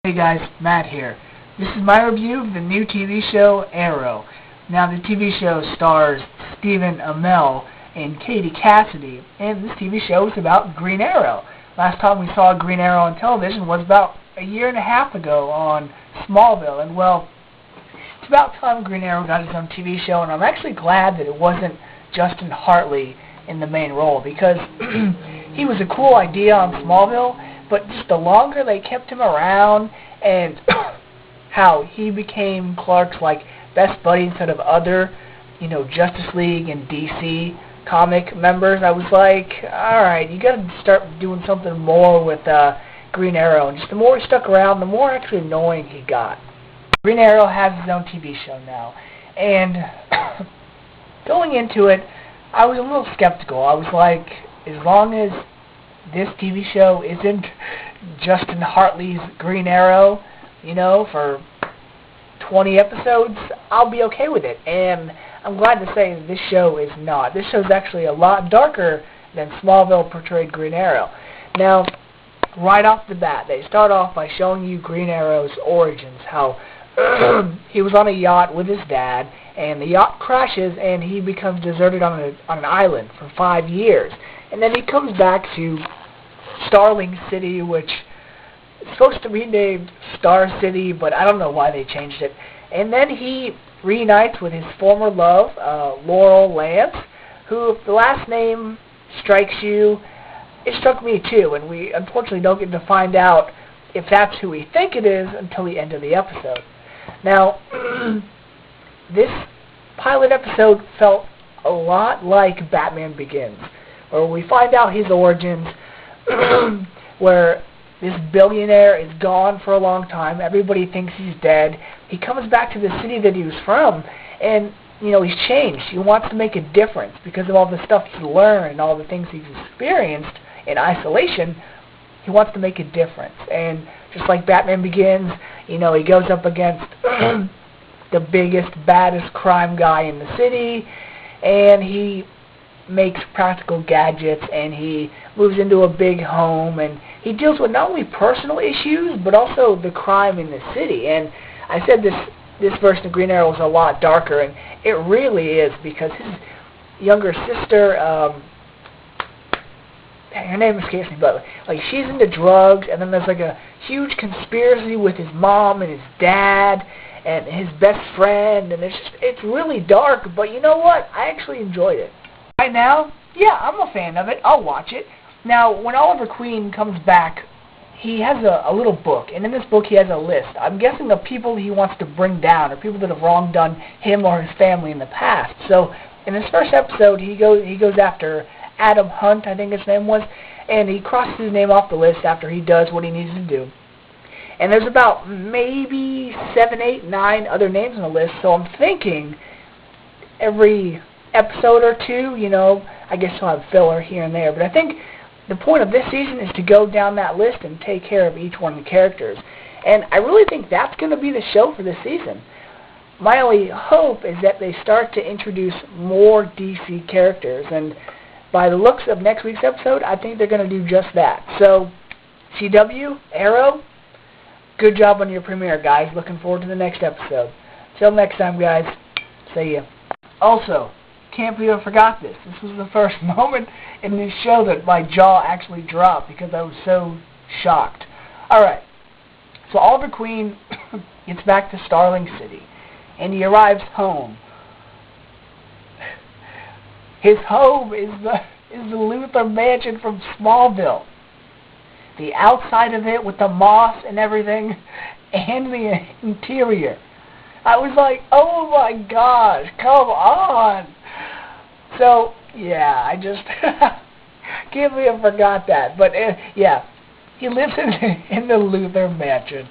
Hey guys, Matt here. This is my review of the new TV show Arrow. Now the TV show stars Stephen Amell and Katie Cassidy, and this TV show is about Green Arrow. Last time we saw Green Arrow on television was about a year and a half ago on Smallville, and well, it's about time Green Arrow got his own TV show, and I'm actually glad that it wasn't Justin Hartley in the main role, because he was a cool idea on Smallville, but just the longer they kept him around and how he became Clark's best buddy instead of other, Justice League and DC comic members, I was like, alright, you gotta start doing something more with Green Arrow. And just the more he stuck around, the more actually annoying he got. Green Arrow has his own TV show now, and going into it, I was a little skeptical. I was like, as long as this TV show isn't Justin Hartley's Green Arrow, for 20 episodes, I'll be okay with it. And I'm glad to say that this show is not. This show is actually a lot darker than Smallville portrayed Green Arrow. Now, right off the bat, they start off by showing you Green Arrow's origins, how he was on a yacht with his dad, and the yacht crashes, and he becomes deserted on an island for 5 years. And then he comes back to Starling City, which is supposed to be named Star City, but I don't know why they changed it. And then he reunites with his former love, Laurel Lance, who, if the last name strikes you, it struck me too, and we unfortunately don't get to find out if that's who we think it is until the end of the episode. Now, this pilot episode felt a lot like Batman Begins, where we find out his origins, where this billionaire is gone for a long time. Everybody thinks he's dead. He comes back to the city that he was from, and, he's changed. He wants to make a difference because of all the stuff he's learned and all the things he's experienced in isolation. He wants to make a difference. And just like Batman Begins, he goes up against the biggest, baddest crime guy in the city, and he makes practical gadgets, and he moves into a big home, and he deals with not only personal issues, but also the crime in the city. And I said this version of Green Arrow was a lot darker, and it really is, because his younger sister, her name escapes me, but she's into drugs, and then there's a huge conspiracy with his mom and his dad and his best friend, and it's really dark, but you know what? I actually enjoyed it. Right now, yeah, I'm a fan of it. I'll watch it. Now, when Oliver Queen comes back, he has a little book, and in this book he has a list. I'm guessing the people he wants to bring down, or people that have wronged done him or his family in the past. So, in this first episode, he goes after Adam Hunt, I think his name was, and he crosses his name off the list after he does what he needs to do. And there's about maybe 7, 8, 9 other names on the list, so I'm thinking every episode or two, I guess he'll have filler here and there, but I think the point of this season is to go down that list and take care of each one of the characters. And I really think that's going to be the show for this season. My only hope is that they start to introduce more DC characters, and by the looks of next week's episode, I think they're going to do just that. So, CW, Arrow, good job on your premiere, guys. Looking forward to the next episode. Till next time, guys. See ya. Also, can't believe I forgot this. This was the first moment in this show that my jaw actually dropped because I was so shocked. Alright, so Oliver Queen gets back to Starling City, and he arrives home. His home is the Luthor mansion from Smallville. The outside of it with the moss and everything, and the interior. I was like, oh my gosh, come on! So, yeah, I just can't believe I forgot that. But, yeah, he lives in the Luthor mansion.